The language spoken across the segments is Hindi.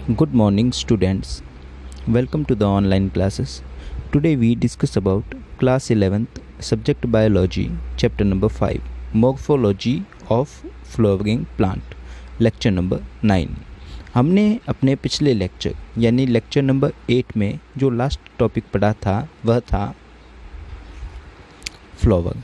Good morning, students. Welcome to the online classes. Today we discuss about class 11th subject biology, chapter number 5, morphology of flowering plant, lecture number 9. हमने अपने पिछले लेक्चर यानी लेक्चर नंबर 8 में जो लास्ट टॉपिक पढ़ा था वह था फ्लावर,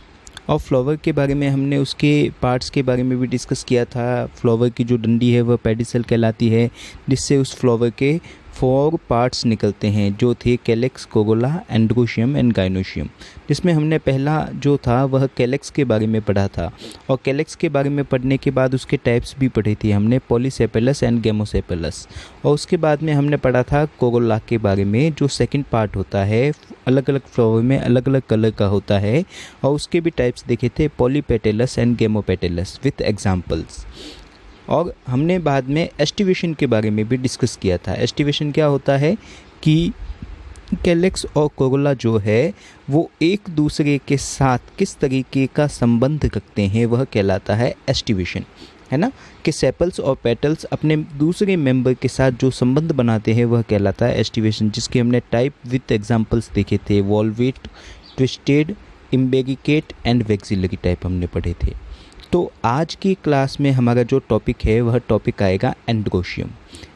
और फ्लावर के बारे में हमने उसके पार्ट्स के बारे में भी डिस्कस किया था। फ्लावर की जो डंडी है वह पेडिसल कहलाती है, जिससे उस फ्लावर के 4 पार्ट्स निकलते हैं जो थे calyx, Corolla, androecium and gynoecium, जिसमें हमने पहला जो था वह कैलेक्स के बारे में पढ़ा था। और कैलेक्स के बारे में पढ़ने के बाद उसके टाइप्स भी पढ़े थे हमने, पॉलीसेपेलस एंड गेमोसेपेलस। और उसके बाद में हमने पढ़ा था कोरोला के बारे में, जो सेकंड पार्ट होता है, अलग अलग फ्लावर में अलग अलग कलर का होता है, और उसके भी टाइप्स देखे थे, पॉलीपेटेलस एंड गेमोपेटेलस विथ एग्जाम्पल्स। और हमने बाद में एस्टिवेशन के बारे में भी डिस्कस किया था। एस्टिवेशन क्या होता है कि कैलेक्स और कोरोला जो है वो एक दूसरे के साथ किस तरीके का संबंध रखते हैं वह कहलाता है एस्टिवेशन, है ना। कि सेपल्स और पेटल्स अपने दूसरे मेंबर के साथ जो संबंध बनाते हैं वह कहलाता है एस्टिवेशन, जिसके हमने टाइप विथ एग्जांपल्स देखे थे, valvate, twisted, imbricate and vexillary type हमने पढ़े थे। तो आज की क्लास में हमारा जो टॉपिक है वह टॉपिक आएगा एंड्रोशियम।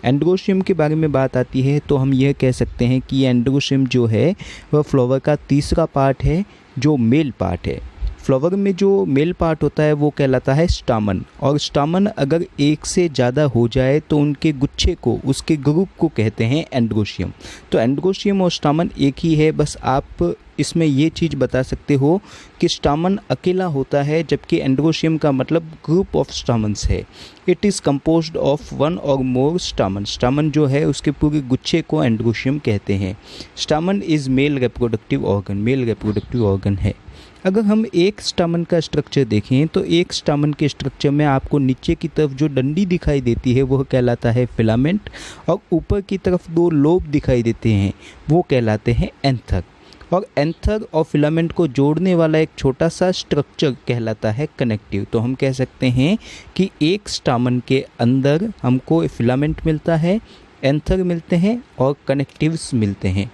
एंड्रोशियम के बारे में बात आती है तो हम यह कह सकते हैं कि एंड्रोशियम जो है वह फ्लावर का तीसरा पार्ट है, जो मेल पार्ट है। फ्लावर में जो मेल पार्ट होता है वो कहलाता है स्टामन, और स्टामन अगर एक से ज़्यादा हो जाए तो उनके गुच्छे को, उसके ग्रुप को कहते हैं एंड्रोशियम। तो एंड्रोशियम और स्टामन एक ही है, बस आप इसमें ये चीज़ बता सकते हो कि स्टामन अकेला होता है, जबकि एंड्रोशियम का मतलब ग्रुप ऑफ स्टामन्स है। इट इज़ कंपोज्ड ऑफ 1 और मोर स्टामन। स्टामन जो है उसके पूरे गुच्छे को एंड्रोशियम कहते हैं। Stamen is male reproductive organ, male reproductive organ है। अगर हम एक स्टामन का स्ट्रक्चर देखें तो एक स्टामन के स्ट्रक्चर में आपको नीचे की तरफ जो डंडी दिखाई देती है वह कहलाता है फिलामेंट, और ऊपर की तरफ 2 लोब दिखाई देते हैं वो कहलाते हैं एंथर। और एंथर और फिलामेंट को जोड़ने वाला एक छोटा सा स्ट्रक्चर कहलाता है कनेक्टिव। तो हम कह सकते हैं कि एक स्टामन के अंदर हमको फिलामेंट मिलता है, एंथर मिलते हैं और कनेक्टिव्स मिलते हैं।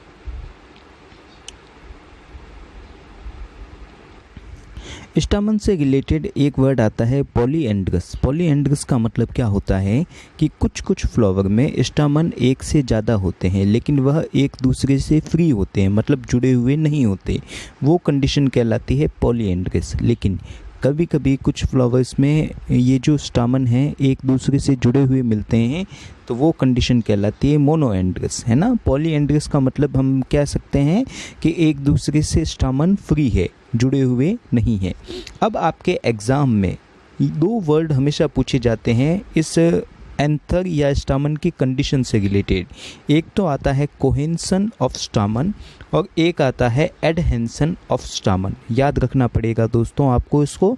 स्टामन से रिलेटेड एक वर्ड आता है पॉलीएंड्रस। पॉलीएंड्रस का मतलब क्या होता है कि कुछ फ्लावर में स्टामन एक से ज़्यादा होते हैं लेकिन वह एक दूसरे से फ्री होते हैं, मतलब जुड़े हुए नहीं होते, वो कंडीशन कहलाती है पॉलीएंड्रस। लेकिन कभी कभी कुछ फ्लावर्स में ये जो स्टामन हैं एक दूसरे से जुड़े हुए मिलते हैं, तो वो कंडीशन कहलाती है मोनोएंड्रस, है ना। पॉलीएंड्रस का मतलब हम कह सकते हैं कि एक दूसरे से स्टामन फ्री है, जुड़े हुए नहीं है। अब आपके एग्ज़ाम में 2 वर्ड हमेशा पूछे जाते हैं इस एंथर या स्टामन की कंडीशन से रिलेटेड। एक तो आता है कोहेंशन ऑफ स्टामन और एक आता है एडहेंशन ऑफ स्टामन। याद रखना पड़ेगा दोस्तों आपको इसको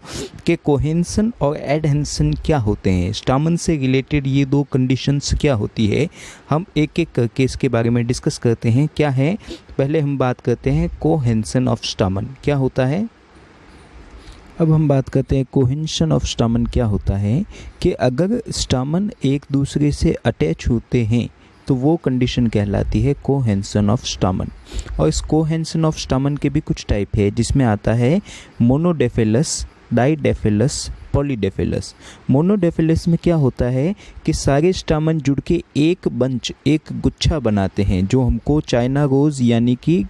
कि कोहेंशन और एडहेंशन क्या होते हैं, स्टामन से रिलेटेड ये 2 कंडीशंस क्या होती है। हम एक एक करके इसके बारे में डिस्कस करते हैं क्या है। पहले हम बात करते हैं कोहेंशन ऑफ स्टामन क्या होता है। अब हम बात करते हैं कोहेंशन ऑफ स्टामन क्या होता है, कि अगर स्टामन एक दूसरे से अटैच होते हैं तो वो कंडीशन कहलाती है कोहेंशन ऑफ स्टामन। और इस कोहेंशन ऑफ स्टामन के भी कुछ टाइप है, जिसमें आता है मोनोडेफेलस, डाइडेफेलस, पॉलीडेफेलस। मोनोडेफेलस में क्या होता है कि सारे स्टामन जुड़ के एक बंच, एक गुच्छा बनाते हैं, जो हमको चाइना रोज़ यानी कि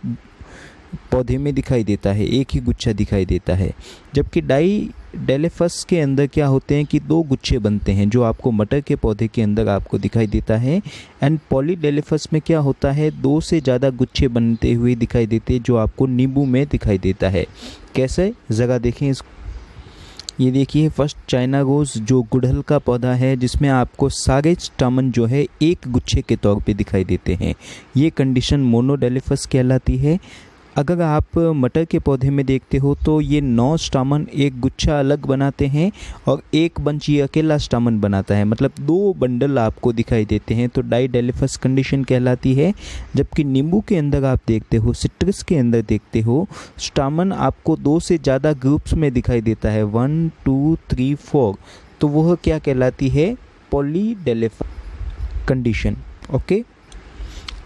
पौधे में दिखाई देता है, एक ही गुच्छा दिखाई देता है। जबकि डाइडेफेलस के अंदर क्या होते हैं कि 2 गुच्छे बनते हैं, जो आपको मटर के पौधे के अंदर आपको दिखाई देता है। एंड पॉलीडेफेलस में क्या होता है, 2 से ज़्यादा गुच्छे बनते हुए दिखाई देते हैं, जो आपको नींबू में दिखाई देता है। कैसे, ज़रा देखें इसको। ये देखिए फर्स्ट चाइना रोज़ जो गुड़हल का पौधा है, जिसमें आपको सारे स्टामन जो है एक गुच्छे के तौर पे दिखाई देते हैं, ये कंडीशन मोनोडेफेलस कहलाती है। अगर आप मटर के पौधे में देखते हो तो ये 9 स्टामन एक गुच्छा अलग बनाते हैं और एक बंच ये अकेला स्टामन बनाता है, मतलब 2 बंडल आपको दिखाई देते हैं, तो डाइडेफेलस कंडीशन कहलाती है। जबकि नींबू के अंदर आप देखते हो, सिट्रस के अंदर देखते हो, स्टामन आपको 2 से ज़्यादा ग्रुप्स में दिखाई देता है, 1 2 3 4, तो वह क्या कहलाती है, पॉलीडेफेलस कंडीशन। ओके,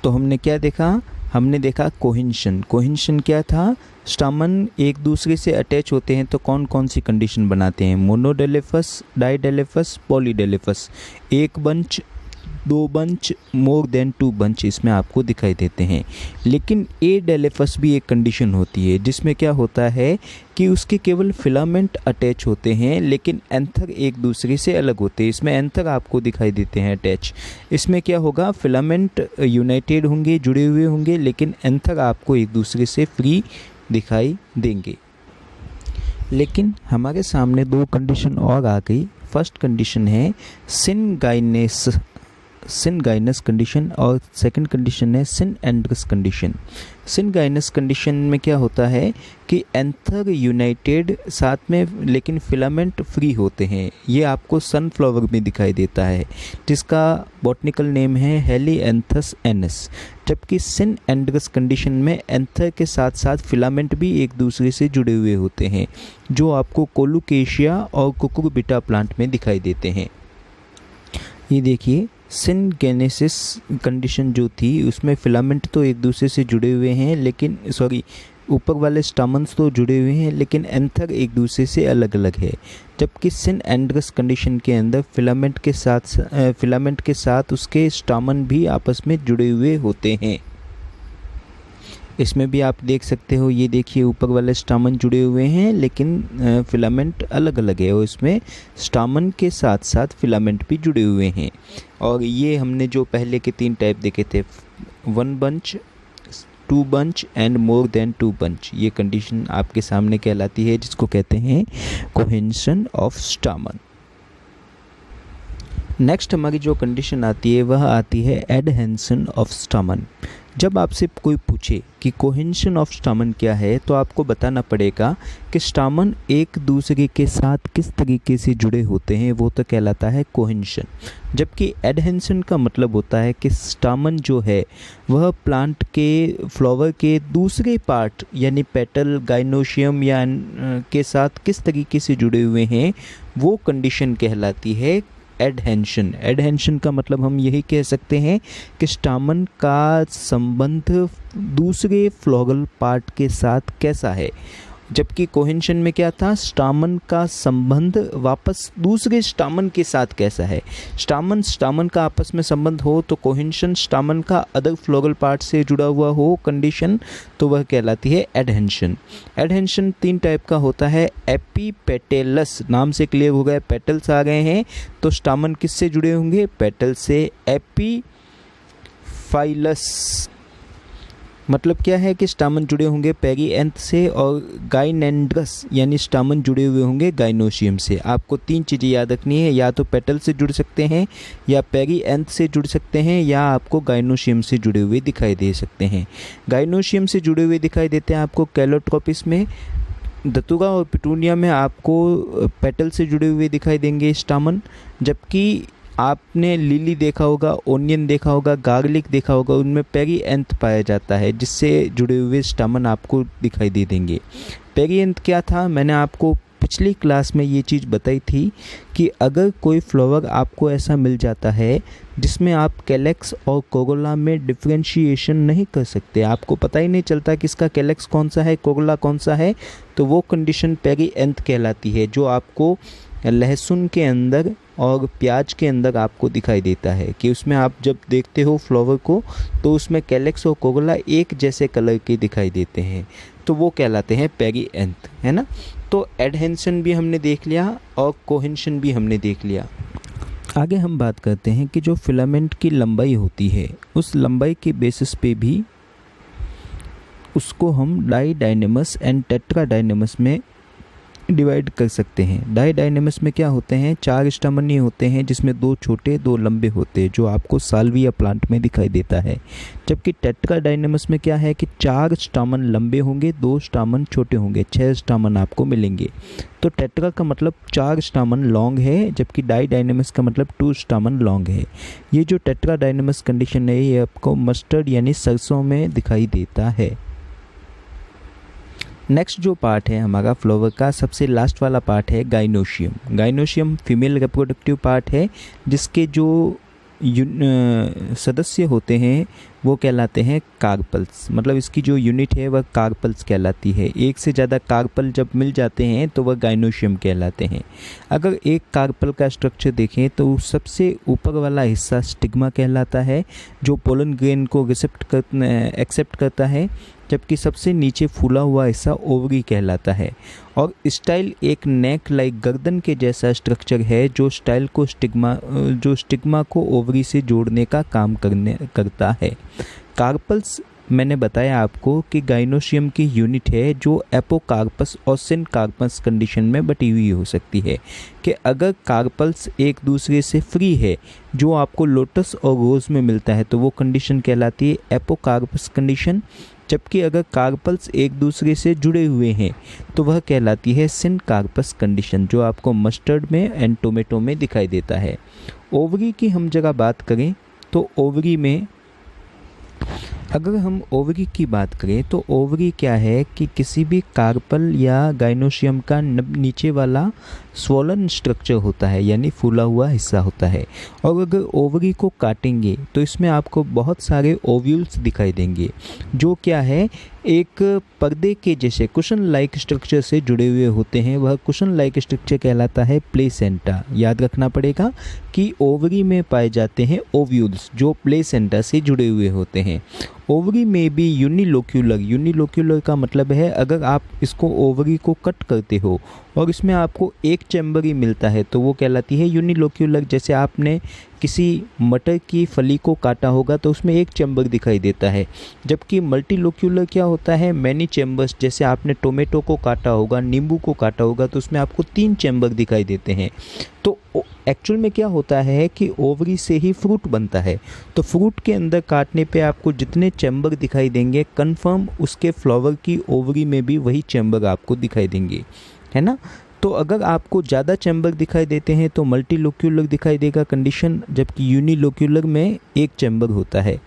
तो हमने क्या देखा, हमने देखा कोहेंशन। कोहेंशन क्या था, स्टामन एक दूसरे से अटैच होते हैं तो कौन कौन सी कंडीशन बनाते हैं, मोनोडेलेफस, डाइडेलेफस, पॉलीडेलेफस, एक बंच, दो bunch, more than two bunch इसमें आपको दिखाई देते हैं। लेकिन एडेलेफस भी एक कंडीशन होती है जिसमें क्या होता है कि उसके केवल फिलामेंट अटैच होते हैं लेकिन एंथर एक दूसरे से अलग होते हैं। इसमें एंथर आपको दिखाई देते हैं अटैच। इसमें क्या होगा, फिलामेंट यूनाइटेड होंगे, जुड़े हुए होंगे, लेकिन एंथर आपको एक दूसरे से फ्री दिखाई देंगे। लेकिन हमारे सामने दो कंडीशन और आ गई। फर्स्ट कंडीशन है सिनगाइनस कंडीशन और सेकंड कंडीशन है सिनएंड्रस कंडीशन। सिनगाइनस कंडीशन में क्या होता है कि एंथर यूनाइटेड साथ में लेकिन फिलामेंट फ्री होते हैं। ये आपको सनफ्लावर में दिखाई देता है जिसका बॉटनिकल नेम है हेलिएंथस एनस। जबकि सिनएंड्रस कंडीशन में एंथर के साथ साथ फिलामेंट भी एक दूसरे से जुड़े हुए होते हैं जो आपको कोलुकेशिया और कुकुरबिटा प्लांट में दिखाई देते हैं। ये देखिए, सिनगेनेसिस कंडीशन जो थी उसमें फिलामेंट तो एक दूसरे से जुड़े हुए हैं लेकिन ऊपर वाले स्टामन्स तो जुड़े हुए हैं लेकिन एंथर एक दूसरे से अलग अलग है। जबकि सिनएंड्रस कंडीशन के अंदर फिलामेंट के साथ उसके स्टामन भी आपस में जुड़े हुए होते हैं। इसमें भी आप देख सकते हो, ये देखिए ऊपर वाले स्टामन जुड़े हुए हैं लेकिन फिलामेंट अलग अलग है और इसमें स्टामन के साथ साथ फिलामेंट भी जुड़े हुए हैं। और ये हमने जो पहले के 3 टाइप देखे थे, 1 bunch, 2 bunch and more than 2 bunch, ये कंडीशन आपके सामने कहलाती है जिसको कहते हैं कोहेंशन ऑफ स्टामन। नेक्स्ट हमारी जो कंडीशन आती है वह आती है एडहेंशन ऑफ स्टामन। जब आपसे कोई पूछे कि कोहेंशन ऑफ स्टामन क्या है तो आपको बताना पड़ेगा कि स्टामन एक दूसरे के साथ किस तरीके से जुड़े होते हैं, वो तो कहलाता है कोहेंशन। जबकि एडहेंशन का मतलब होता है कि स्टामन जो है वह प्लांट के फ्लावर के दूसरे पार्ट यानी पेटल, गाइनोशियम या के साथ किस तरीके से जुड़े हुए हैं, वो कंडीशन कहलाती है एडहेंशन। एडहेंशन का मतलब हम यही कह सकते हैं कि स्टामन का संबंध दूसरे फ्लोरल पार्ट के साथ कैसा है। जबकि कोहेंशन में क्या था, स्टामन का संबंध वापस दूसरे स्टामन के साथ कैसा है। स्टामन का आपस में संबंध हो तो कोहेंशन, स्टामन का अदर फ्लोरल पार्ट से जुड़ा हुआ हो कंडीशन, तो वह कहलाती है एडहेंशन। एडहेंशन 3 टाइप का होता है। एपीपेटेलस, नाम से क्लियर हो गया, पेटल्स आ गए हैं तो स्टामन किससे जुड़े होंगे, पेटल से। एपीफाइलस मतलब क्या है कि स्टामन जुड़े होंगे पेरीएंथ से, और गाइनेंड्रस यानी स्टामन जुड़े हुए होंगे गाइनोशियम से। आपको 3 चीज़ें याद रखनी है, या तो पेटल से जुड़ सकते हैं, या पेरीएंथ से जुड़ सकते हैं, या आपको गाइनोशियम से जुड़े हुए दिखाई दे सकते हैं। गाइनोशियम से जुड़े हुए दिखाई देते हैं आपको कैलोट्रोपिस में, धतूरा और पिटूनिया में आपको पेटल से जुड़े हुए दिखाई देंगे स्टामन। जबकि आपने लिली देखा होगा, ओनियन देखा होगा, गार्लिक देखा होगा, उनमें पेरीएंथ पाया जाता है जिससे जुड़े हुए स्टामन आपको दिखाई दे देंगे। पेरीएंथ क्या था, मैंने आपको पिछली क्लास में ये चीज़ बताई थी कि अगर कोई फ्लावर आपको ऐसा मिल जाता है जिसमें आप कैलेक्स और कोरोला में डिफरेंशिएशन नहीं कर सकते, आपको पता ही नहीं चलता कि इसका कैलेक्स कौन सा है, कोरोला कौन सा है, तो वो कंडीशन पेरीएंथ कहलाती है, जो आपको लहसुन के अंदर और प्याज के अंदर आपको दिखाई देता है कि उसमें आप जब देखते हो फ्लावर को तो उसमें कैलेक्स और कोरोला एक जैसे कलर के दिखाई देते हैं, तो वो कहलाते हैं पेरीएंथ, है ना। तो एडहेंशन भी हमने देख लिया और कोहेंशन भी हमने देख लिया। आगे हम बात करते हैं कि जो फिलामेंट की लंबाई होती है उस लंबाई के बेसिस पे भी उसको हम डाइडाइनेमस एंड टेट्राडाइनेमस में डिवाइड कर सकते हैं। डाइडाइनेमस में क्या होते हैं, 4 स्टामन ही होते हैं जिसमें 2 छोटे 2 लंबे होते हैं, जो आपको साल्विया प्लांट में दिखाई देता है। जबकि टेट्राडाइनेमस में क्या है कि 4 स्टामन लंबे होंगे, 2 स्टामन छोटे होंगे, 6 स्टामन आपको मिलेंगे। तो टेट्रा का मतलब 4 स्टामन लॉन्ग है, जबकि डाइडाइनेमस का मतलब 2 स्टामन लॉन्ग है। ये जो टेट्राडाइनेमस कंडीशन है ये आपको मस्टर्ड यानी सरसों में दिखाई देता है। नेक्स्ट जो पार्ट है हमारा फ्लावर का सबसे लास्ट वाला पार्ट है gynoecium. Gynoecium female reproductive part है जिसके जो सदस्य होते हैं वो कहलाते हैं कार्पल्स। मतलब इसकी जो यूनिट है वह कार्पल्स कहलाती है। एक से ज़्यादा कार्पल जब मिल जाते हैं तो वह गाइनोशियम कहलाते हैं। अगर एक कार्पल का स्ट्रक्चर देखें तो सबसे ऊपर वाला हिस्सा स्टिग्मा कहलाता है, जो पोलन ग्रेन को एक्सेप्ट करता है, जबकि सबसे नीचे फूला हुआ हिस्सा ओवरी कहलाता है। और स्टाइल एक नेक लाइक गर्दन के जैसा स्ट्रक्चर है जो स्टिग्मा को ओवरी से जोड़ने का काम करता है। कार्पल्स मैंने बताया आपको कि गाइनोशियम की यूनिट है जो एपोकार्पस और सिनकार्पस कंडीशन में बटी हुई हो सकती है। कि अगर कार्पल्स एक दूसरे से फ्री है, जो आपको लोटस और रोज में मिलता है, तो वो कंडीशन कहलाती है एपोकार्पस कंडीशन। जबकि अगर कार्पल्स एक दूसरे से जुड़े हुए हैं तो वह कहलाती है सिनकार्पस कंडीशन, जो आपको मस्टर्ड में एंड टोमेटो में दिखाई देता है। ओवरी की हम जगह बात करें तो ओवरी में, अगर हम ओवरी की बात करें तो ओवरी क्या है कि किसी भी कार्पल या गाइनोशियम का नीचे वाला स्वोलन स्ट्रक्चर होता है, यानी फूला हुआ हिस्सा होता है। और अगर ओवरी को काटेंगे तो इसमें आपको बहुत सारे ओव्यूल्स दिखाई देंगे, जो क्या है, एक पर्दे के जैसे कुशन लाइक स्ट्रक्चर से जुड़े हुए होते हैं। वह कुशन लाइक स्ट्रक्चर कहलाता है प्लेसेंटा। याद रखना पड़ेगा कि ओवरी में पाए जाते हैं ओव्यूल्स जो प्लेसेंटा से जुड़े हुए होते हैं। ओवरी में भी यूनिलोक्यूलर का मतलब है अगर आप इसको ओवरी को कट करते हो और इसमें आपको एक चैम्बर ही मिलता है तो वो कहलाती है यूनिलोक्यूलर। जैसे आपने किसी मटर की फली को काटा होगा तो उसमें एक चैम्बर दिखाई देता है, जबकि मल्टीलोक्यूलर क्या होता है, मैनी चैम्बर्स। जैसे आपने टोमेटो को काटा होगा, नींबू को काटा होगा तो उसमें आपको 3 चैम्बर दिखाई देते हैं। तो एक्चुअल में क्या होता है कि ओवरी से ही फ्रूट बनता है, तो फ्रूट के अंदर काटने पे आपको जितने चैम्बर दिखाई देंगे, कंफर्म उसके फ्लावर की ओवरी में भी वही चैम्बर आपको दिखाई देंगे, है ना। तो अगर आपको ज़्यादा चैम्बर दिखाई देते हैं तो मल्टीलोक्यूलर दिखाई देगा कंडीशन, जबकि यूनिलोक्यूलर में एक चैम्बर होता है।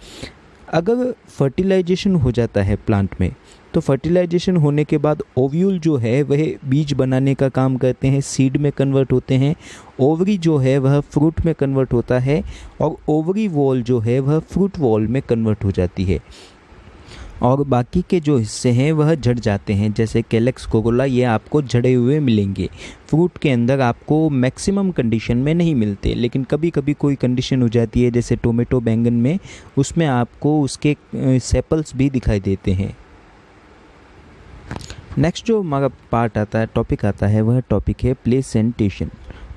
अगर फर्टिलाइजेशन हो जाता है प्लांट में तो फर्टिलाइजेशन होने के बाद ओव्यूल जो है वह बीज बनाने का काम करते हैं, सीड में कन्वर्ट होते हैं। ओवरी जो है वह फ्रूट में कन्वर्ट होता है और ओवरी वॉल जो है वह फ्रूट वॉल में कन्वर्ट हो जाती है। और बाकी के जो हिस्से हैं वह झड़ जाते हैं, जैसे कैलेक्स कोरोला, ये आपको झड़े हुए मिलेंगे। फ्रूट के अंदर आपको मैक्सिमम कंडीशन में नहीं मिलते, लेकिन कभी कभी कोई कंडीशन हो जाती है, जैसे टोमेटो बैंगन में, उसमें आपको उसके सेपल्स भी दिखाई देते हैं। नेक्स्ट जो हमारा पार्ट आता है, टॉपिक आता है, वह टॉपिक है प्लेसेंटेशन।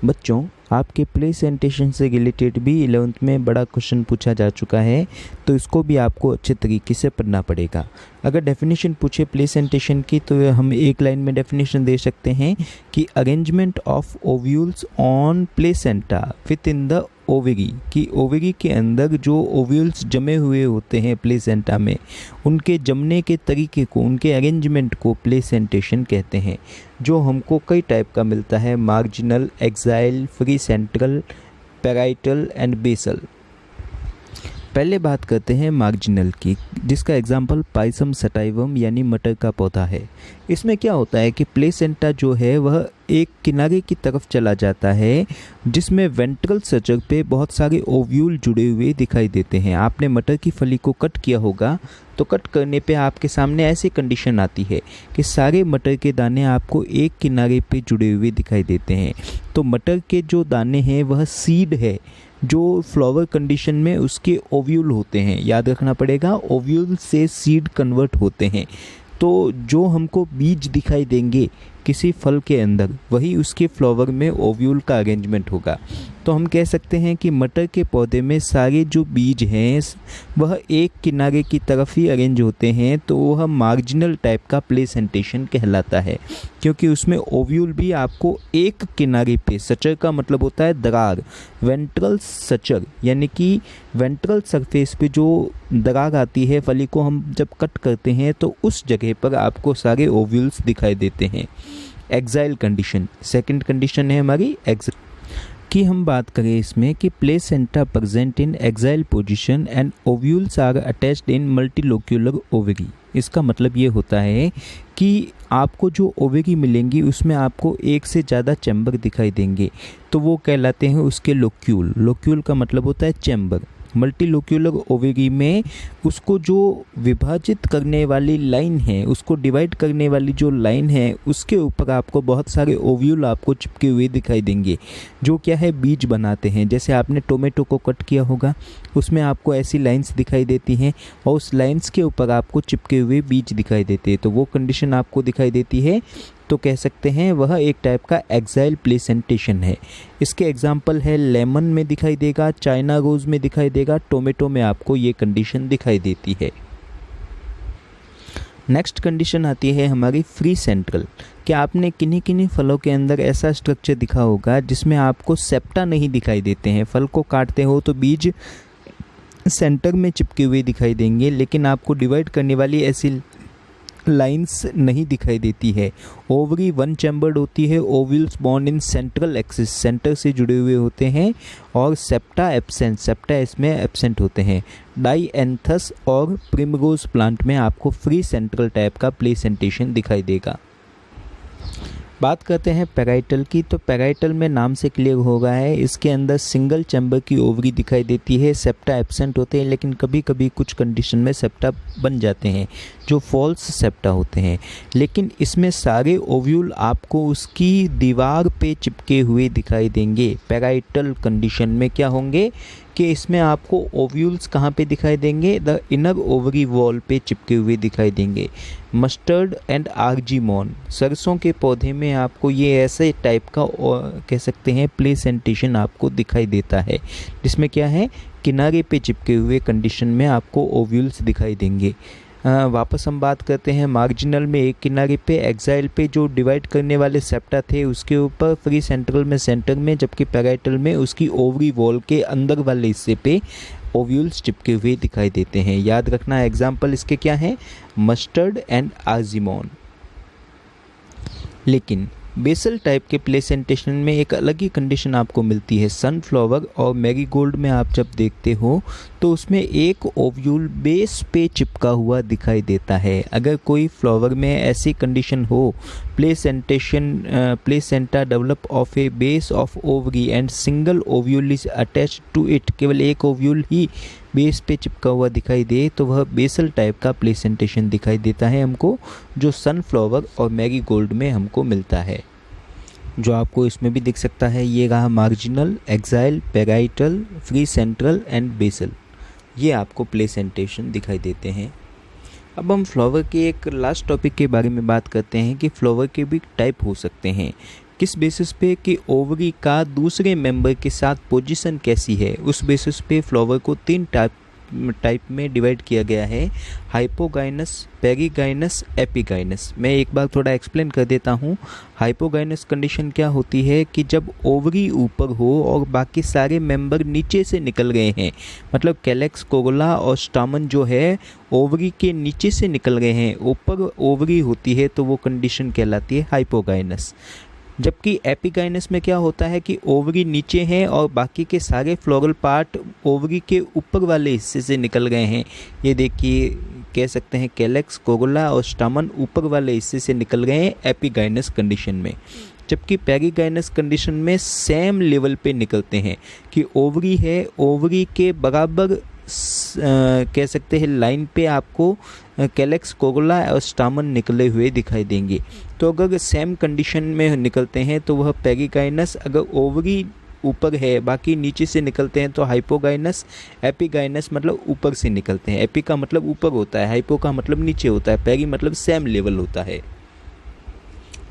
बच्चों, आपके प्लेसेंटेशन से रिलेटेड भी 11th में बड़ा क्वेश्चन पूछा जा चुका है, तो इसको भी आपको अच्छे तरीके से पढ़ना पड़ेगा। अगर डेफिनेशन पूछे प्लेसेंटेशन की तो हम एक लाइन में डेफिनेशन दे सकते हैं कि arrangement of ovules on placenta with in the ovary, कि ओवरी के अंदर जो ओव्यूल्स जमे हुए होते हैं प्लेसेंटा में, उनके जमने के तरीके को, उनके अरेंजमेंट को प्लेसेंटेशन कहते हैं, जो हमको कई टाइप का मिलता है, marginal, axile, free central, parietal and basal. पहले बात करते हैं मार्जिनल की, जिसका एग्जाम्पल पाइसम सटाइवम यानी मटर का पौधा है। इसमें क्या होता है कि प्लेसेंटा जो है वह एक किनारे की तरफ चला जाता है, जिसमें वेंट्रल सचर पे बहुत सारे ओव्यूल जुड़े हुए दिखाई देते हैं। आपने मटर की फली को कट किया होगा तो कट करने पे आपके सामने ऐसी कंडीशन आती है कि सारे मटर के दाने आपको एक किनारे पे जुड़े हुए दिखाई देते हैं। तो मटर के जो दाने हैं वह सीड है, जो फ्लावर कंडीशन में उसके ओव्यूल होते हैं। याद रखना पड़ेगा, ओव्यूल से सीड कन्वर्ट होते हैं। तो जो हमको बीज दिखाई देंगे किसी फल के अंदर, वही उसके फ्लावर में ओव्यूल का अरेंजमेंट होगा। तो हम कह सकते हैं कि मटर के पौधे में सारे जो बीज हैं वह एक किनारे की तरफ ही अरेंज होते हैं, तो वह मार्जिनल टाइप का प्लेसेंटेशन कहलाता है, क्योंकि उसमें ओव्यूल भी आपको एक किनारे पे, सचर का मतलब होता है दरार, वेंट्रल सचर यानी कि वेंट्रल सरफेस पे जो दरार आती है फली को हम जब कट करते हैं तो उस जगह पर आपको सारे ओव्यूल्स दिखाई देते हैं। एक्साइल कंडीशन, सेकंड कंडीशन है हमारी एक्साइल। कि हम बात करें इसमें कि placenta present in axile position and ovules are attached in multilocular ovary. इसका मतलब ये होता है कि आपको जो ओवरी मिलेंगी उसमें आपको एक से ज़्यादा चैम्बर दिखाई देंगे, तो वो कहलाते हैं उसके लोक्यूल। लोक्यूल का मतलब होता है चैम्बर। मल्टीलोक्यूलर ओवरी में उसको जो विभाजित करने वाली लाइन है, उसको डिवाइड करने वाली जो लाइन है, उसके ऊपर आपको बहुत सारे ओव्यूल आपको चिपके हुए दिखाई देंगे, जो क्या है बीज बनाते हैं। जैसे आपने टोमेटो को कट किया होगा, उसमें आपको ऐसी लाइंस दिखाई देती हैं और उस लाइंस के ऊपर आपको चिपके हुए बीज दिखाई देते हैं, तो वो कंडीशन आपको दिखाई देती है, तो कह सकते हैं वह एक टाइप का एक्साइल प्लेसेंटेशन है। इसके एग्जाम्पल है लेमन में दिखाई देगा, चाइना रोज में दिखाई देगा, टोमेटो में आपको ये कंडीशन दिखाई देती है। नेक्स्ट कंडीशन आती है हमारी फ्री सेंट्रल। क्या आपने किन्हीं किन्हीं फलों के अंदर ऐसा स्ट्रक्चर दिखा होगा जिसमें आपको सेप्टा नहीं दिखाई देते हैं? फल को काटते हो तो बीज सेंटर में चिपके हुए दिखाई देंगे, लेकिन आपको डिवाइड करने वाली ऐसी लाइंस नहीं दिखाई देती है। ओवरी वन चैम्बर्ड होती है, ovules bond in central axis, centre से जुड़े हुए होते हैं, और सेप्टा एब्सेंट, सेप्टा इसमें एब्सेंट होते हैं। डाईएंथस और प्रिमरोज प्लांट में आपको फ्री सेंट्रल टाइप का प्लेसेंटेशन दिखाई देगा। बात करते हैं पैराइटल की, तो पैराइटल में नाम से क्लियर होगा है, इसके अंदर सिंगल चैम्बर की ओवरी दिखाई देती है। सेप्टा एब्सेंट होते हैं, लेकिन कभी कभी कुछ कंडीशन में सेप्टा बन जाते हैं जो फॉल्स सेप्टा होते हैं, लेकिन इसमें सारे ओव्यूल आपको उसकी दीवार पे चिपके हुए दिखाई देंगे। पैराइटल कंडीशन में क्या होंगे कि इसमें आपको ओव्यूल्स कहाँ पे दिखाई देंगे? द इनर ओवरी वॉल पे चिपके हुए दिखाई देंगे। मस्टर्ड एंड आर्जीमोन, सरसों के पौधे में आपको ये ऐसे टाइप का कह सकते हैं प्लेसेंटेशन आपको दिखाई देता है, जिसमें क्या है किनारे पे चिपके हुए कंडीशन में आपको ओव्यूल्स दिखाई देंगे। वापस हम बात करते हैं मार्जिनल में, एक किनारे पे एक्साइल पे जो डिवाइड करने वाले सेप्टा थे उसके ऊपर, फ्री सेंट्रल में सेंटर में, जबकि पैराइटल में उसकी ओवरी वॉल के अंदर वाले हिस्से पे ओव्यूल्स चिपके हुए दिखाई देते हैं। याद रखना एग्जाम्पल इसके क्या हैं? Mustard and Argemone. लेकिन बेसल टाइप के प्लेसेंटेशन में एक अलग ही कंडीशन आपको मिलती है। सनफ्लावर और मैरीगोल्ड में आप जब देखते हो तो उसमें एक ओव्यूल बेस पे चिपका हुआ दिखाई देता है। अगर कोई फ्लावर में ऐसी कंडीशन हो, placenta develop of a base of ovary and single ovule is attached to it, केवल एक ओव्यूल ही बेस पे चिपका हुआ दिखाई दे, तो वह बेसल टाइप का प्लेसेंटेशन दिखाई देता है हमको, जो सनफ्लावर और मैरीगोल्ड में हमको मिलता है। जो आपको इसमें भी दिख सकता है, ये रहा marginal, axile, parietal, free central and basal, ये आपको प्लेसेंटेशन दिखाई देते हैं। अब हम फ्लावर के एक लास्ट टॉपिक के बारे में बात करते हैं कि फ्लावर के भी टाइप हो सकते हैं। किस बेसिस पे कि ओवरी का दूसरे मेंबर के साथ पोजीशन कैसी है, उस बेसिस पे फ्लावर को 3 टाइप में डिवाइड किया गया है: हाइपोगाइनस, पेरीगाइनस, एपिगाइनस। मैं एक बार थोड़ा एक्सप्लेन कर देता हूँ। हाइपोगाइनस कंडीशन क्या होती है कि जब ओवरी ऊपर हो और बाकी सारे मेंबर नीचे से निकल गए हैं, मतलब कैलेक्स, कोरोला और स्टामन जो है ओवरी के नीचे से निकल गए हैं, ऊपर ओवरी होती है, तो वो कंडीशन कहलाती है हाइपोगाइनस। जबकि एपिगाइनस में क्या होता है कि ओवरी नीचे हैं और बाकी के सारे फ्लोरल पार्ट ओवरी के ऊपर वाले हिस्से से निकल गए हैं। ये देखिए, कह सकते हैं कैलेक्स, कोरोला और स्टामन ऊपर वाले हिस्से से निकल गए हैं एपिगाइनस कंडीशन में। जबकि पेरीगाइनस कंडीशन में सेम लेवल पे निकलते हैं कि ओवरी है, ओवरी के बराबर कह सकते हैं लाइन पे आपको कैलेक्स, कोरोला और स्टामन निकले हुए दिखाई देंगे। तो अगर सेम कंडीशन में निकलते हैं तो वह पेरीगाइनस, अगर ओवरी ऊपर है बाकी नीचे से निकलते हैं तो हाइपोगाइनस। एपिगाइनस मतलब ऊपर से निकलते हैं, एपी का मतलब ऊपर होता है, हाइपो का मतलब नीचे होता है, पेरी मतलब सेम लेवल होता है।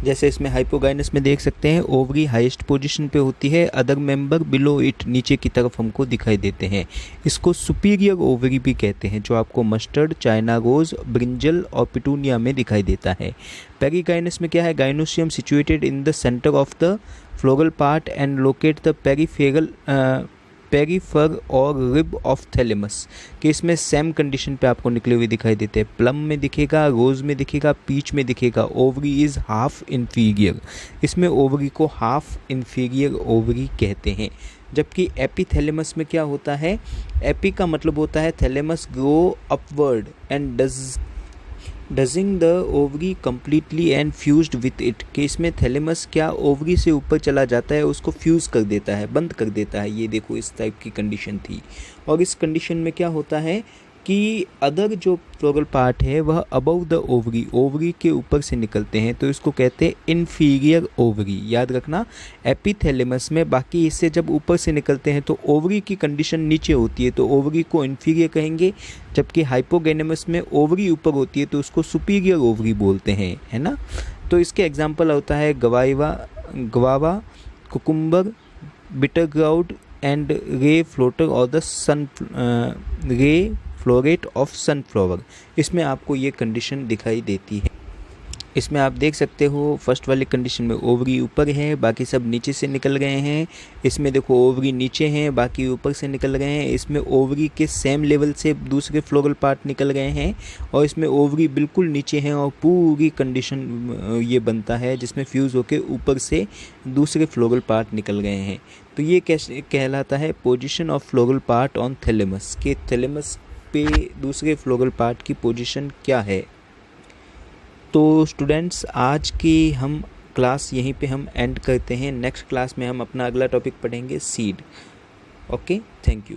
जैसे इसमें हाइपोगाइनस में देख सकते हैं ओवरी हाईएस्ट पोजीशन पे होती है, अदर मेंबर बिलो इट नीचे की तरफ हमको दिखाई देते हैं। इसको सुपीरियर ओवरी भी कहते हैं, जो आपको मस्टर्ड, चाइना रोज, ब्रिंजल और पिटूनिया में दिखाई देता है। पेरीगाइनस में क्या है? Gynoecium situated in the centre of the floral part and locate the peripheral periphery और रिब ऑफ थैलेमस कि इसमें सेम कंडीशन पे आपको निकले हुए दिखाई देते हैं। प्लम में दिखेगा, रोज में दिखेगा, पीच में दिखेगा। ओवरी इज हाफ इन्फीरियर, इसमें ओवरी को हाफ इन्फीरियर ओवरी कहते हैं। जबकि एपीथैलेमस में क्या होता है, एपी का मतलब होता है thalamus grow upward and dodging the ovary completely and fused with it कि इसमें थैलेमस क्या ओवरी से ऊपर चला जाता है, उसको फ्यूज़ कर देता है, बंद कर देता है। ये देखो इस टाइप की कंडीशन थी। और इस कंडीशन में क्या होता है कि अदर जो फ्लोरल पार्ट है वह अबव द ओवरी, ओवरी के ऊपर से निकलते हैं, तो इसको कहते हैं इन्फीरियर ओवरी। याद रखना, एपीथैलेमस में बाकी हिस्से जब ऊपर से निकलते हैं तो ओवरी की कंडीशन नीचे होती है, तो ओवरी को इन्फीरियर कहेंगे। जबकि हाइपोगैनेमस में ओवरी ऊपर होती है तो उसको सुपीरियर ओवरी बोलते हैं, है ना। तो इसके एग्जाम्पल होता है guava, cucumber, bitter gourd and ray floret और the sun ray floret of sunflower. इसमें आपको ये कंडीशन दिखाई देती है। इसमें आप देख सकते हो फर्स्ट वाली कंडीशन में ओवरी ऊपर है, बाकी सब नीचे से निकल गए हैं। इसमें देखो ओवरी नीचे हैं, बाकी ऊपर से निकल गए हैं। इसमें ओवरी के सेम लेवल से दूसरे फ्लोरल पार्ट निकल गए हैं, और इसमें ओवरी बिल्कुल नीचे हैं और पूरी कंडीशन ये बनता है जिसमें फ्यूज़ होके ऊपर से दूसरे फ्लोरल पार्ट निकल गए हैं। तो ये कैसे कहलाता है, position of floral part on thalamus, के थैलेमस पे दूसरे फ्लोरल पार्ट की पोजीशन क्या है। तो स्टूडेंट्स, आज की हम क्लास यहीं पे हम एंड करते हैं। नेक्स्ट क्लास में हम अपना अगला टॉपिक पढ़ेंगे, सीड। Okay, thank you.